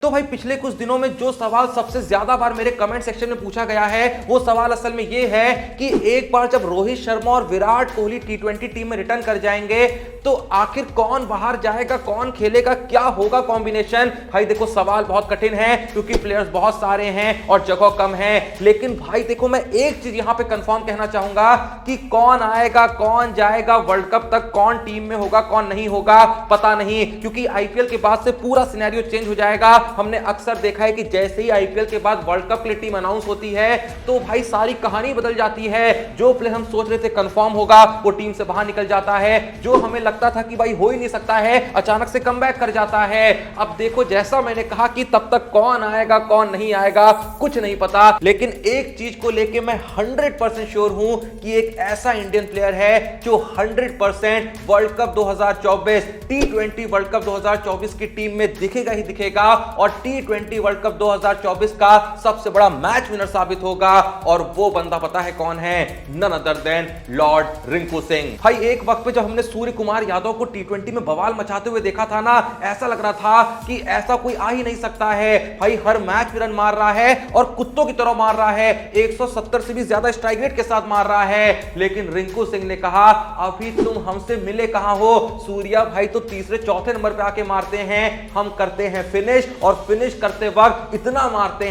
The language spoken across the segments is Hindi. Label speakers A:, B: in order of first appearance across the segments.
A: तो भाई पिछले कुछ दिनों में जो सवाल सबसे ज्यादा बार मेरे कमेंट सेक्शन में पूछा गया है वो सवाल असल में ये है कि एक बार जब रोहित शर्मा और विराट कोहली टी20 टीम में रिटर्न कर जाएंगे तो आखिर कौन बाहर जाएगा, कौन खेलेगा, क्या होगा कॉम्बिनेशन। भाई देखो सवाल बहुत कठिन है क्योंकि प्लेयर्स बहुत सारे हैं और जगह कम है, लेकिन भाई देखो मैं एक चीज यहां पे कंफर्म कहना चाहूंगा कि कौन आएगा कौन जाएगा वर्ल्ड कप तक, कौन टीम में होगा कौन नहीं होगा पता नहीं, क्योंकि आईपीएल के बाद से पूरा सिनेरियो चेंज हो जाएगा। हमने अक्सर देखा है कि जैसे ही आईपीएल के बाद वर्ल्ड कप के लिए टीम अनाउंस होती है तो भाई सारी कहानी बदल जाती है। जो प्लेयर हम सोच रहे थे कंफर्म होगा वो टीम से बाहर निकल जाता है, जो हमें लगता था कि भाई हो ही नहीं सकता है अचानक से कमबैक कर जाता है। अब देखो जैसा मैंने कहा कि तब तक कौन आएगा कौन नहीं आएगा कुछ नहीं पता, लेकिन एक चीज को लेके मैं 100% श्योर हूं कि एक ऐसा इंडियन प्लेयर है जो 100% वर्ल्ड कप 2024 टी20 वर्ल्ड कप 2024 की टीम में दिखेगा ही दिखेगा और टी20 वर्ल्ड कप 2024 का सबसे बड़ा मैच विनर साबित होगा। और वो बंदा पता है कौन है? None other than lord Rinku Singh. भाई एक वक्त पे जब हमने सूर्य कुमार यादव को टी20 में बवाल मचाते हुए देखा था ना, ऐसा लग रहा था कि ऐसा कोई आ ही नहीं सकता है। भाई हर मैच में रन मार रहा है और कुत्तों की तरह मार रहा है, 170 से भी ज्यादा स्ट्राइक रेट के साथ मार रहा है। लेकिन रिंकू सिंह ने कहा अभी तुम हमसे मिले कहां हो, सूर्या भाई तो तीसरे चौथे नंबर पे आके मारते हैं, हम करते हैं फिनिश और फिनिश करते वक्त इतना मारते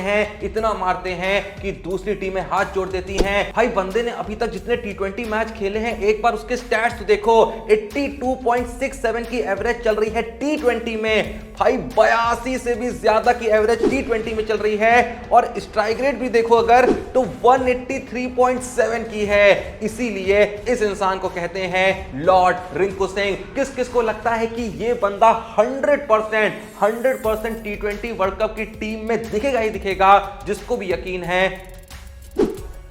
A: हैं कि दूसरी टीमें हाथ जोड़ देती हैं। भाई बंदे ने अभी तक जितने टी20 मैच खेले हैं एक बार उसके स्टैट्स तो देखो, 82.67 की एवरेज चल रही है टी20 में। भाई 82 से भी ज्यादा की एवरेज टी20 में चल रही है और स्ट्राइक रेट भी देखो अगर तो 183.7 की है। इसीलिए इस इंसान को कहते हैं लॉर्ड रिंकू सिंह। किस किस को लगता है कि ये बंदा 100% टी20 वर्ल्ड कप की टीम में दिखेगा ही दिखेगा? जिसको भी यकीन है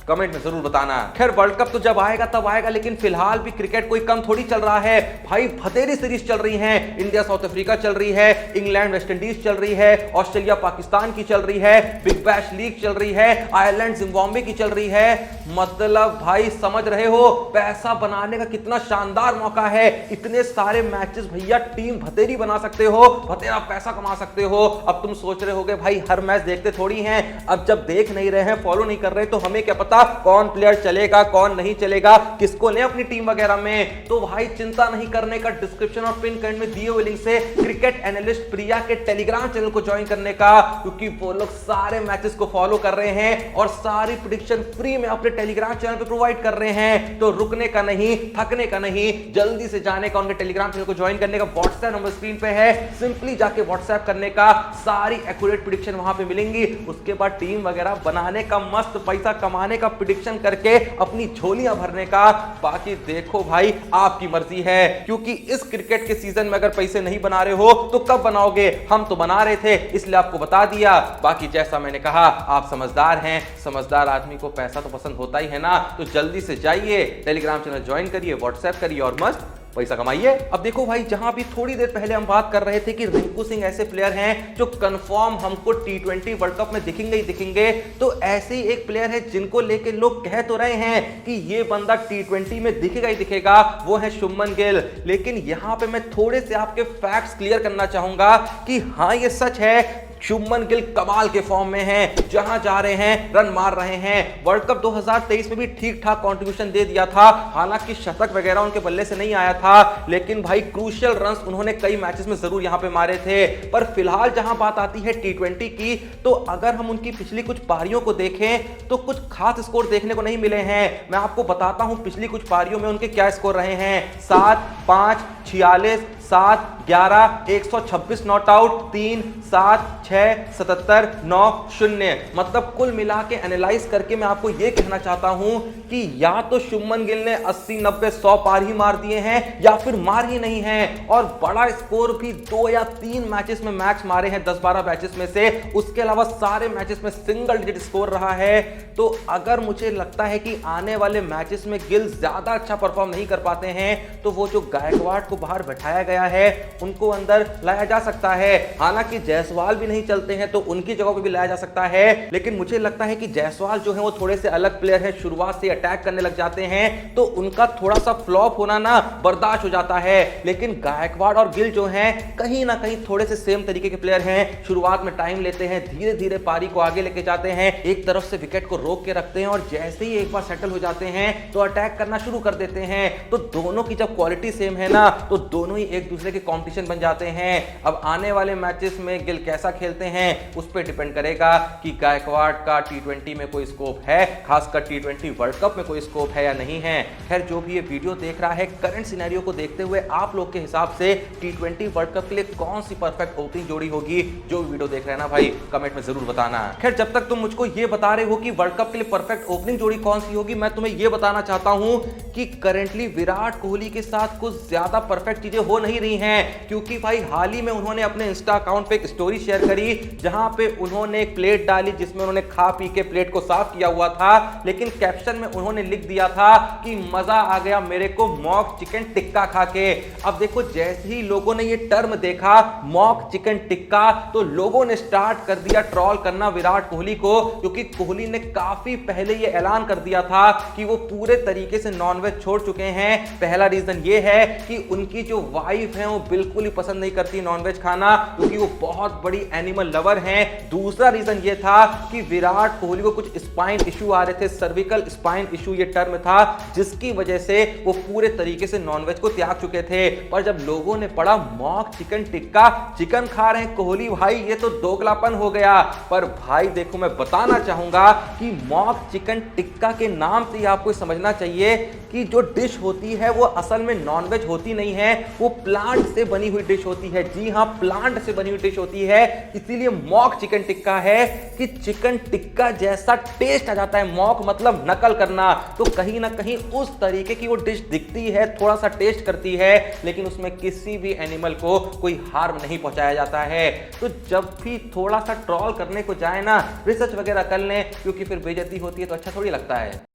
A: कमेंट में जरूर बताना। खैर वर्ल्ड कप तो जब आएगा तब आएगा, लेकिन फिलहाल भी क्रिकेट कोई कम थोड़ी चल रहा है। भाई भतेरी सीरीज चल रही है, इंडिया साउथ अफ्रीका चल रही है, इंग्लैंड वेस्ट इंडीज चल रही है, ऑस्ट्रेलिया पाकिस्तान की चल रही है, बिग बैश लीग चल रही है, आयरलैंड जिम्बाब्वे की चल रही है। मतलब भाई समझ रहे हो पैसा बनाने का कितना शानदार मौका है। इतने सारे मैचेस भैया टीम भतेरी बना सकते हो, भतेरा पैसा कमा सकते हो। अब तुम सोच रहे होगे भाई हर मैच देखते थोड़ी हैं, अब जब देख नहीं रहे हैं फॉलो नहीं कर रहे तो हमें क्या पता कौन प्लेयर चलेगा कौन नहीं चलेगा, किसको ले अपनी टीम वगैरह में। तो भाई चिंता नहीं करने का, डिस्क्रिप्शन और पिन कमेंट में दिए हुए लिंक से क्रिकेट एनालिस्ट प्रिया के टेलीग्राम चैनल को ज्वाइन करने का, क्योंकि वो लोग सारे मैचेस को फॉलो कर रहे हैं और सारी प्रेडिक्शन फ्री में अपने टेलीग्राम चैनल पे प्रोवाइड कर रहे हैं। तो रुकने का नहीं, थकने का नहीं, जल्दी से जाने का, उनके टेलीग्राम चैनल को ज्वाइन करने का। व्हाट्सएप नंबर स्क्रीन पे है, सिंपली जाके व्हाट्सएप करने का, सारी एक्यूरेट प्रेडिक्शन वहां पे मिलेंगी। उसके बाद टीम वगैरह बनाने का, मस्त पैसा कमाने का प्रेडिक्शन करके अपनी झोलियां भरने का। बाकी देखो भाई आपकी मर्जी है, क्योंकि इस क्रिकेट के सीजन में अगर पैसे नहीं बना रहे हो तो कब बनाओगे? हम तो बना रहे थे इसलिए आपको बता दिया। बाकी जैसा मैंने कहा आप समझदार हैं, समझदार आदमी को पैसा तो पसंद होता ही है ना, तो जल्दी से जाइए टेलीग्राम चैनल ज्वाइन करिए, व्हाट्सएप करिए और मस्त पैसा कमाइए। अब देखो भाई जहां भी थोड़ी देर पहले हम बात कर रहे थे कि रिंकू सिंह ऐसे प्लेयर हैं जो कंफर्म हमको टी20 वर्ल्ड कप में दिखेंगे ही दिखेंगे, तो ऐसे ही एक प्लेयर है जिनको लेके लोग कह तो रहे हैं कि ये बंदा टी20 में दिखेगा ही दिखेगा, वो है शुभमन गिल। लेकिन यहां पे मैं थोड़े से आपके फैक्ट्स क्लियर करना चाहूंगा कि हाँ ये सच है, शुभमन गिल कमाल के फॉर्म में हैं, जहां जा रहे हैं रन मार रहे हैं। वर्ल्ड कप 2023 में भी ठीक ठाक कंट्रीब्यूशन दे दिया था, हालांकि शतक वगैरह उनके बल्ले से नहीं आया था, लेकिन भाई क्रूशियल रन्स उन्होंने कई मैचेस में जरूर यहां पे मारे थे। पर फिलहाल जहां बात आती है टी20 की, तो अगर हम उनकी पिछली कुछ पारियों को देखें तो कुछ खास स्कोर देखने को नहीं मिले हैं। मैं आपको बताता हूं पिछली कुछ पारियों में उनके क्या स्कोर रहे हैं। 7, 5, 46, 7, 11, 126 नॉट आउट, 3, 7, 6, 77, 9, 0। मतलब कुल मिला के एनालाइज करके मैं आपको यह कहना चाहता हूं कि या तो शुभमन गिल ने 80, 90, 100 पार ही मार दिए हैं या फिर मार ही नहीं है। और बड़ा स्कोर भी 2 या 3 मैचेस में मैक्स मारे हैं 10-12 मैचेस में से, उसके अलावा सारे मैचेस में सिंगल डिजिट स्कोर रहा है। तो अगर मुझे लगता है कि आने वाले मैचेस में गिल ज्यादा अच्छा परफॉर्म नहीं कर पाते हैं तो वो जो गायकवाड को बाहर बैठाया गया गया है उनको अंदर लाया जा सकता है। हालांकि जायसवाल भी नहीं चलते हैं तो उनकी जगह पे भी लाया जा सकता है, लेकिन मुझे लगता है कि जायसवाल जो है वो थोड़े से अलग प्लेयर हैं, शुरुआत से अटैक करने लग जाते हैं तो उनका थोड़ा सा फ्लॉप होना ना बर्दाश्त हो जाता है। लेकिन गायकवाड़ और गिल जो हैं कहीं ना कहीं थोड़े से सेम तरीके के प्लेयर हैं, शुरुआत में टाइम लेते हैं, धीरे धीरे पारी को आगे लेके जाते हैं, एक तरफ से विकेट को रोक के रखते हैं और जैसे ही एक बार सेटल हो जाते हैं तो अटैक करना शुरू कर देते हैं। तो दोनों की जब क्वालिटी सेम है ना तो दोनों ही एक दूसरे के कंपटीशन बन जाते हैं। अब आने वाले मैचेस में गिल कैसा खेलते हैं उस पर डिपेंड करेगा कि गायकवाड़ का टी20 में कोई स्कोप है, खासकर टी20 वर्ल्ड कप में कोई स्कोप है या नहीं है। खैर जो भी ये वीडियो देख रहा है, करंट सिनेरियो को देखते हुए आप लोग के हिसाब से टी20 वर्ल्ड कप के लिए कौन सी परफेक्ट ओपनिंग जोड़ी होगी? जो वीडियो देख रहे हैं ना भाई, कमेंट में जरूर बताना। खैर जब तक तुम मुझको ये बता रहे हो कि वर्ल्ड कप के लिए परफेक्ट ओपनिंग जोड़ी कौन सी होगी, मैं तुम्हें ये बताना चाहता हूं कि करेंटली विराट कोहली के साथ कुछ ज्यादा परफेक्ट चीजें हो नहीं रही हैं, क्योंकि भाई हाल ही में उन्होंने अपने इंस्टा अकाउंट पे एक स्टोरी शेयर करी जहां पे उन्होंने एक प्लेट डाली जिसमें उन्होंने खा पी के प्लेट को साफ किया हुआ था, लेकिन कैप्शन में उन्होंने लिख दिया था कि मजा आ गया मेरे को मॉक चिकन टिक्का खा के। अब देखो जैसे ही लोगों ने ये टर्म देखा मॉक चिकन टिक्का तो लोगों ने स्टार्ट कर दिया ट्रॉल करना विराट कोहली को, क्योंकि कोहली ने काफी पहले ये ऐलान कर दिया था कि वो पूरे तरीके से नॉनवेज छोड़ चुके हैं। पहला रीजन ये है कि उनकी जो वाइफ है वो बिल्कुल ही पसंद नहीं करती नॉनवेज खाना, क्योंकि वो बहुत बड़ी एनिमल लवर हैं। दूसरा रीजन ये था कि विराट कोहली को कुछ स्पाइन इशू आ रहे थे, सर्विकल स्पाइन इशू ये टर्म था, जिसकी वजह से वो पूरे तरीके से नॉनवेज को त्याग चुके थे। पर जब लोगों ने पढ़ा मॉक चिकन टिक्का, चिकन खा रहे हैं कोहली, भाई ये तो दोगलापन हो गया। पर भाई देखो मैं बताना चाहूंगा कि मॉक चिकन टिक्का के नाम से ही आपको समझना चाहिए कि जो डिश होती है वो असल में नॉनवेज होती नहीं है, वो प्लांट से बनी हुई डिश होती है। जी हां, प्लांट से बनी हुई डिश होती है, इसीलिए मॉक चिकन टिक्का है कि चिकन टिक्का जैसा टेस्ट आ जाता है। मॉक मतलब नकल करना, तो कहीं ना कहीं उस तरीके की वो डिश दिखती है, थोड़ा सा टेस्ट करती है, लेकिन उसमें किसी भी एनिमल को कोई हार्म नहीं पहुंचाया जाता है। तो जब भी थोड़ा सा ट्रॉल करने को जाए ना, रिसर्च वगैरह कर लें, क्योंकि फिर बेइज्जती होती है तो अच्छा थोड़ी लगता है।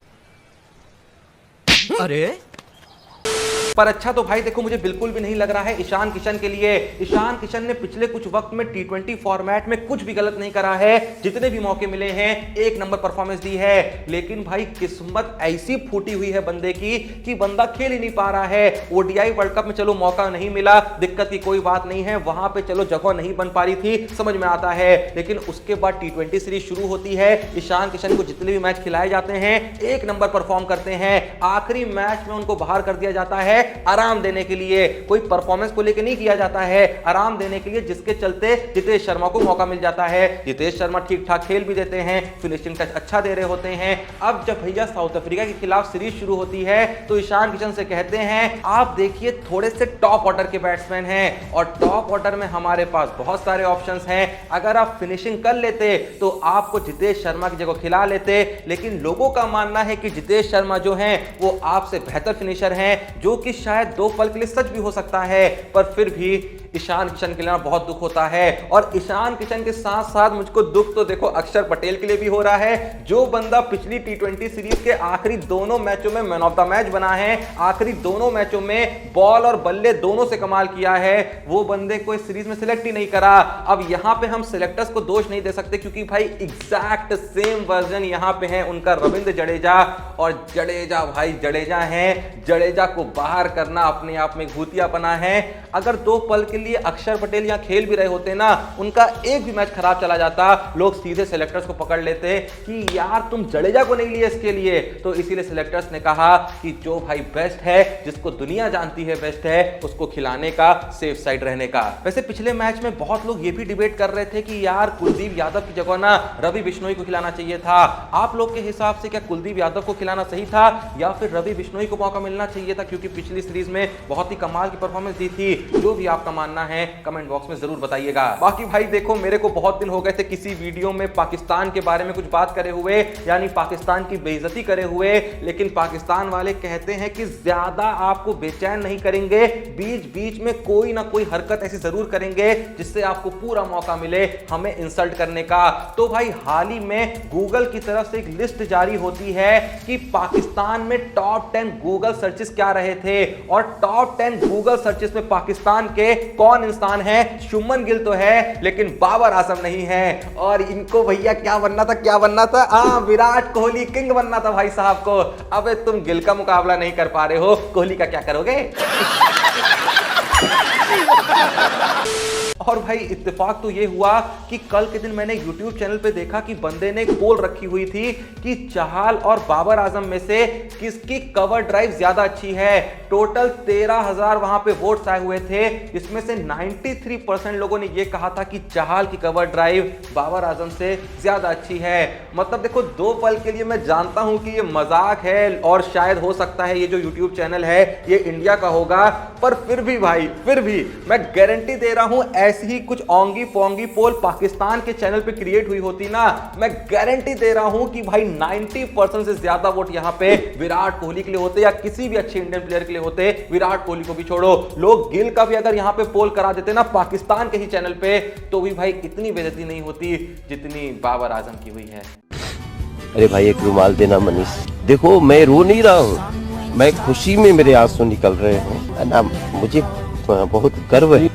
B: अरे
A: पर अच्छा तो भाई देखो मुझे बिल्कुल भी नहीं लग रहा है ईशान किशन के लिए। ईशान किशन ने पिछले कुछ वक्त में टी20 फॉर्मेट में कुछ भी गलत नहीं करा है, जितने भी मौके मिले हैं एक नंबर परफॉर्मेंस दी है। लेकिन भाई किस्मत ऐसी फूटी हुई है बंदे की कि बंदा खेल ही नहीं पा रहा है। ओडीआई वर्ल्ड कप में चलो मौका नहीं मिला, दिक्कत की कोई बात नहीं है, वहां पे चलो जगह नहीं बन पा रही थी, समझ में आता है। लेकिन उसके बाद टी20 सीरीज शुरू होती है, ईशान किशन को जितने भी मैच खिलाए जाते हैं एक नंबर परफॉर्म करते हैं। आखिरी मैच में उनको बाहर कर दिया जाता है आराम देने के लिए, कोई परफॉर्मेंस को लेकर नहीं किया जाता है, आराम देने के लिए, जिसके चलते जितेश शर्मा को मौका मिल जाता है। जितेश शर्मा ठीक ठाक खेल भी देते हैं, फिनिशिंग टच अच्छा दे रहे होते हैं। अब जब भैया साउथ अफ्रीका के खिलाफ सीरीज शुरू होती है तो ईशान किशन से कहते हैं आप देखिए थोड़े से टॉप ऑर्डर के बैट्समैन हैं और टॉप ऑर्डर में हमारे पास बहुत सारे ऑप्शंस हैं, अगर आप फिनिशिंग कर लेते तो आपको जितेश शर्मा की जगह खिला लेते। लेकिन लोगों का मानना है कि जितेश शर्मा जो हैं वो आपसे बेहतर फिनिशर हैं, जो कि शायद दो पल के लिए सच भी हो सकता है। पर फिर भी ईशान किशन के लिए बहुत दुख होता है। और ईशान किशन के साथ साथ मुझको दुख तो देखो अक्षर पटेल के लिए भी हो रहा है, जो बंदा पिछली टी20 सीरीज के आखिरी दोनों मैचों में मैन ऑफ द मैच बना है, आखिरी दोनों मैचों में बॉल और बल्ले दोनों से कमाल किया है, वो बंदे को इस सीरीज में सिलेक्ट ही नहीं करा। अब यहां पे हम सिलेक्टर्स को दोष नहीं दे सकते, क्योंकि भाई एग्जैक्ट सेम वर्जन यहां पे है उनका रविंद्र जडेजा, और जडेजा भाई जडेजा है, जडेजा को बाहर करना अपने आप में भूतियापना है। अगर दो पल के लिए अक्षर पटेल यहां खेल भी रहे होते ना, उनका एक भी मैच खराब चला जाता, लोग सीधे सिलेक्टर्स को पकड़ लेते कि यार तुम जडेजा को नहीं लिए इसके लिए। तो इसीलिए सिलेक्टर्स ने कहा कि जो भाई बेस्ट है, जिसको दुनिया जानती है बेस्ट है, उसको खिलाने का, सेफ साइड रहने का। वैसे पिछले मैच में बहुत लोग ये भी डिबेट कर रहे थे कि यार कुलदीप यादव की जगह ना रवि बिश्नोई को खिलाना चाहिए था। आप लोग के हिसाब से क्या कुलदीप यादव को खिलाना सही था या फिर रवि बिश्नोई को मौका मिलना चाहिए था, क्योंकि पिछली सीरीज में बहुत ही कमाल की परफॉर्मेंस दी थी? जो भी आपका मानना मानना है कमेंट बॉक्स में जरूर बताइएगा। बाकी भाई देखो, मेरे को बहुत दिन हो गए थे किसी वीडियो में पाकिस्तान के बारे में कुछ बात करे हुए, यानी पाकिस्तान की बेइज्जती करे हुए, लेकिन पाकिस्तान वाले कहते हैं कि ज्यादा आपको बेचैन नहीं करेंगे, बीच बीच में कोई ना कोई हरकत ऐसी जरूर करेंगे जिससे आपको पूरा मौका मिले हमें इंसल्ट करने का। तो भाई हाल ही में गूगल की तरफ से एक लिस्ट जारी होती है कि पाकिस्तान में टॉप 10 गूगल सर्चेस क्या रहे थे, और टॉप 10 गूगल सर्चेस में पाकिस्तान के कौन इंसान है? शुभमन गिल तो है, लेकिन बाबर आजम नहीं है। और इनको भैया क्या बनना था, क्या बनना था? विराट कोहली किंग बनना था भाई साहब को। अबे तुम गिल का मुकाबला नहीं कर पा रहे हो, कोहली का क्या करोगे? और भाई इत्तेफाक तो ये हुआ कि कल के दिन मैंने YouTube चैनल पे देखा कि बंदे ने एक पोल रखी हुई थी कि चहाल और बाबर आजम में से किसकी कवर ड्राइव ज्यादा अच्छी है। टोटल 13,000 वहां पे वोट्स आए हुए थे, इसमें से 93% लोगों ने ये कहा था कि चहाल की कवर ड्राइव बाबर आजम से ज्यादा अच्छी है। मतलब देखो, दो पल के लिए मैं जानता हूं कि ये मजाक है और शायद हो सकता है ये जो YouTube चैनल है ये इंडिया का होगा, पर फिर भी भाई, फिर भी मैं गारंटी दे रहा हूं ऐसी ही कुछ ओंगी पोंगी पोल पाकिस्तान के चैनल पे क्रिएट हुई होती ना, मैं गारंटी दे रहा हूं कि भाई 90% से ज्यादा वोट यहां पे विराट कोहली के लिए होते या किसी भी अच्छे इंडियन प्लेयर के लिए होते। विराट कोहली को भी छोड़ो, लोग गिल का भी अगर यहां पे पोल करा देते ना पाकिस्तान के ही चैनल पे, तो भी भाई इतनी बेइज्जती नहीं होती जितनी बाबर आजम की हुई है।
B: अरे भाई एक रुमाल देना मनीष। देखो मैं रो नहीं रहा हूँ, मैं खुशी में मेरे आंसू निकल रहे हैं ना, मुझे बहुत गर्व है।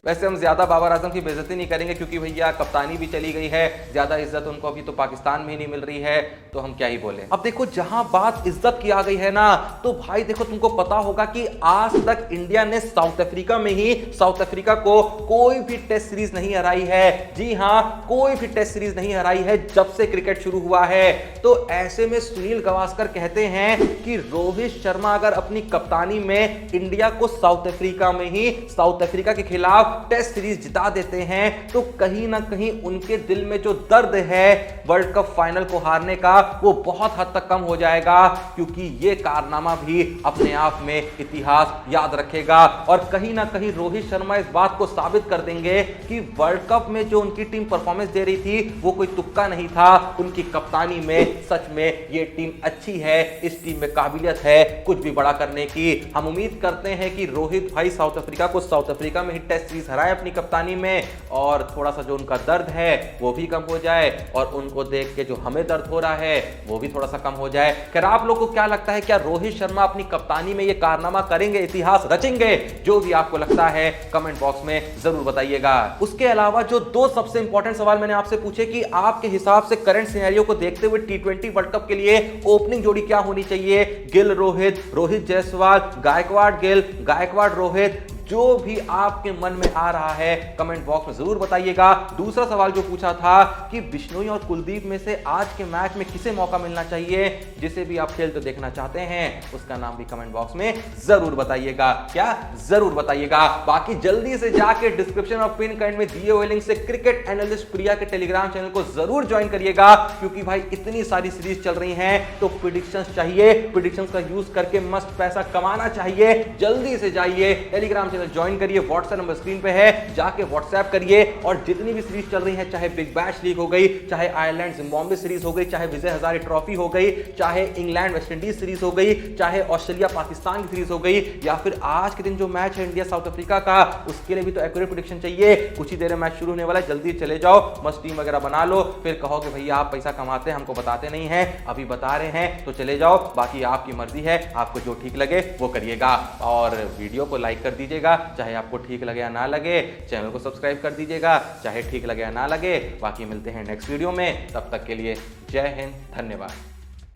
A: वैसे हम ज्यादा बाबर आजम की बेइज्जती नहीं करेंगे क्योंकि भैया कप्तानी भी चली गई है, ज्यादा इज्जत उनको अभी तो पाकिस्तान में ही नहीं मिल रही है, तो हम क्या ही बोले। अब देखो, जहां बात इज्जत की आ गई है ना, तो भाई देखो तुमको पता होगा कि आज तक इंडिया ने साउथ अफ्रीका में ही साउथ अफ्रीका को कोई भी टेस्ट सीरीज नहीं हराई है। जी हां, कोई भी टेस्ट सीरीज नहीं हराई है जब से क्रिकेट शुरू हुआ है। तो ऐसे में सुनील गावस्कर कहते हैं कि रोहित शर्मा अगर अपनी कप्तानी में इंडिया को साउथ अफ्रीका में ही साउथ अफ्रीका के खिलाफ टेस्ट सीरीज जिता देते हैं, तो कहीं ना कहीं उनके दिल में जो दर्द है वर्ल्ड कप फाइनल को हारने का, वो बहुत हद तक कम हो जाएगा, क्योंकि ये कारनामा भी अपने आप में इतिहास याद रखेगा। और कहीं ना कहीं रोहित शर्मा इस बात को साबित कर देंगे कि वर्ल्ड कप में जो उनकी टीम परफॉर्मेंस दे रही थी वो कोई तुक्का नहीं था, उनकी कप्तानी में सच में ये टीम अच्छी है, इस टीम में काबिलियत है कुछ भी बड़ा करने की। हम उम्मीद करते हैं कि रोहित भाई साउथ अफ्रीका को साउथ अफ्रीका में ही टेस्ट सीरीज हराए अपनी कप्तानी में, और थोड़ा सा जो उनका दर्द है वो भी कम हो जाए, और उनको देख के जो हमें दर्द हो रहा है वो भी थोड़ा सा कम हो जाए। खैर आप लोगों को क्या लगता है, क्या रोहित शर्मा अपनी कप्तानी में ये कारनामा करेंगे, इतिहास रचेंगे? जो भी आपको लगता है कमेंट बॉक्स में जरूर बताइएगा। उसके अलावा जो दो सबसे इंपॉर्टेंट सवाल मैंने आपसे पूछे कि आपके हिसाब से करंट सिनेरियो को देखते हुए T20 वर्ल्ड कप के लिए ओपनिंग जोड़ी क्या होनी चाहिए? गिल रोहित, रोहित जायसवाल, गायकवाड़ गिल, गायकवाड़ रोहित, जो भी आपके मन में आ रहा है कमेंट बॉक्स में जरूर बताइएगा। दूसरा सवाल जो पूछा था कि बिश्नोई और कुलदीप में से आज के मैच में किसे मौका मिलना चाहिए, जिसे भी आप खेल तो देखना चाहते हैं, उसका नाम भी कमेंट बॉक्स में जरूर बताइएगा। क्या जरूर बताइएगा। बाकी जल्दी से जाके डिस्क्रिप्शन और पिन कमेंट में दिए हुए लिंक से क्रिकेट एनालिस्ट प्रिया के टेलीग्राम चैनल को जरूर ज्वाइन करिएगा, क्योंकि भाई इतनी सारी सीरीज चल रही हैं तो प्रेडिक्शंस चाहिए, प्रेडिक्शंस का यूज करके मस्त पैसा कमाना चाहिए। जल्दी से जाइए टेलीग्राम ज्वाइन करिए, व्हाट्सएप नंबर स्क्रीन पे है, जाके व्हाट्सएप करिए, और जितनी भी सीरीज चल रही है, चाहे बिग बैश लीग हो गई, चाहे आयरलैंड जिम्बाब्वे सीरीज हो गई, चाहे विजय हजारे ट्रॉफी हो गई, चाहे इंग्लैंड वेस्ट इंडीज सीरीज हो गई, चाहे ऑस्ट्रेलिया पाकिस्तान की सीरीज हो गई, या फिर आज के दिन जो मैच है इंडिया साउथ अफ्रीका का, उसके लिए भी तो एक्यूरेट प्रेडिक्शन चाहिए। कुछ ही देर में मैच शुरू होने वाला है, जल्दी चले जाओ, मस्त टीम वगैरह बना लो, फिर कहो कि भैया आप पैसा कमाते हैं हमको बताते नहीं है, अभी बता रहे हैं तो चले जाओ। बाकी आपकी मर्जी है, आपको जो ठीक लगे वो करिएगा, और वीडियो को लाइक कर दीजिएगा, चाहे आपको ठीक लगे या ना लगे। चैनल को सब्सक्राइब कर दीजिएगा, चाहे ठीक लगे या ना लगे। बाकी मिलते हैं नेक्स्ट वीडियो में, तब तक के लिए जय हिंद, धन्यवाद।